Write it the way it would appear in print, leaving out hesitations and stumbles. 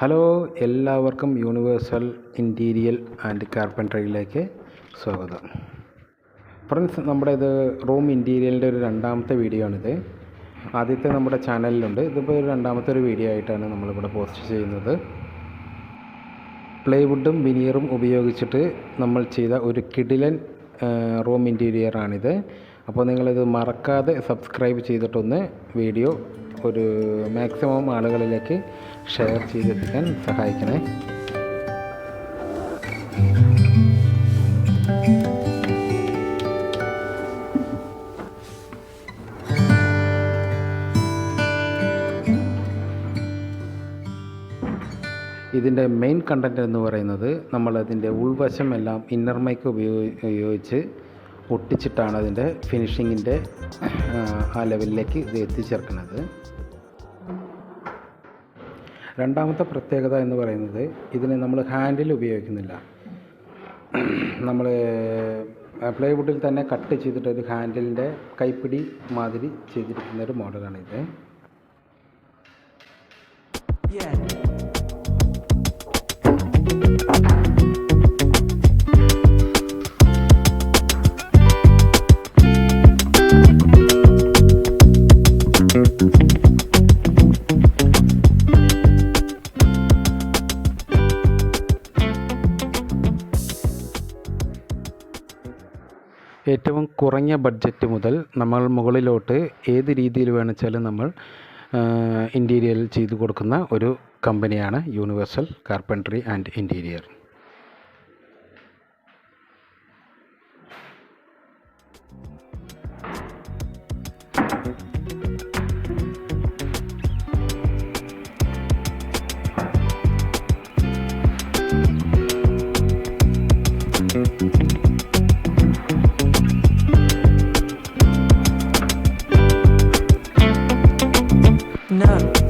Hello, എല്ലാവർക്കും universal interior and കാർപ്പൻട്രിയിലേക്ക് സ്വാഗതം. Friends, നമ്മുടെ ഇത് റൂം ഇൻറ്റീരിയലിൻ്റെ ഒരു രണ്ടാമത്തെ വീഡിയോ ആണിത്. ആദ്യത്തെ നമ്മുടെ ചാനലിലുണ്ട്. ഇതിപ്പോൾ ഒരു രണ്ടാമത്തെ ഒരു വീഡിയോ ആയിട്ടാണ് നമ്മളിവിടെ പോസ്റ്റ് ചെയ്യുന്നത്. പ്ലൈവുഡും വിനീറും ഉപയോഗിച്ചിട്ട് നമ്മൾ ചെയ്ത ഒരു കിടിലൻ റൂം ഇൻറ്റീരിയറാണിത്. അപ്പോൾ നിങ്ങളിത് മറക്കാതെ സബ്സ്ക്രൈബ് ചെയ്തിട്ടൊന്ന് വീഡിയോ ഒരു മാക്സിമം ആളുകളിലേക്ക് ഷെയർ ചെയ്തെത്തിക്കാൻ സഹായിക്കണേ. ഇതിൻ്റെ മെയിൻ കണ്ടൻറ്റ് എന്ന് പറയുന്നത് നമ്മളതിൻ്റെ ഉൾവശം എല്ലാം ഇന്നർ മൈക്ക് ഉപയോഗിച്ച് ഒട്ടിച്ചിട്ടാണ് അതിൻ്റെ ഫിനിഷിങ്ങിൻ്റെ ആ ലെവലിലേക്ക് ഇത് എത്തിച്ചേർക്കുന്നത്. രണ്ടാമത്തെ പ്രത്യേകത എന്ന് പറയുന്നത് ഇതിന് നമ്മൾ ഹാൻഡിൽ ഉപയോഗിക്കുന്നില്ല. നമ്മൾ പ്ലൈവുഡിൽ തന്നെ കട്ട് ചെയ്തിട്ട് ഒരു ഹാൻഡിലിൻ്റെ കൈപ്പിടി മാതിരി ചെയ്തിരിക്കുന്ന ഒരു മോഡലാണിത്. ഏറ്റവും കുറഞ്ഞ ബഡ്ജറ്റ് മുതൽ നമ്മൾ മുകളിലോട്ട് ഏത് രീതിയിൽ വേണമെച്ചാലും നമ്മൾ ഇൻറ്റീരിയർ ചെയ്തു കൊടുക്കുന്ന ഒരു കമ്പനിയാണ് universal carpentry and interior. No.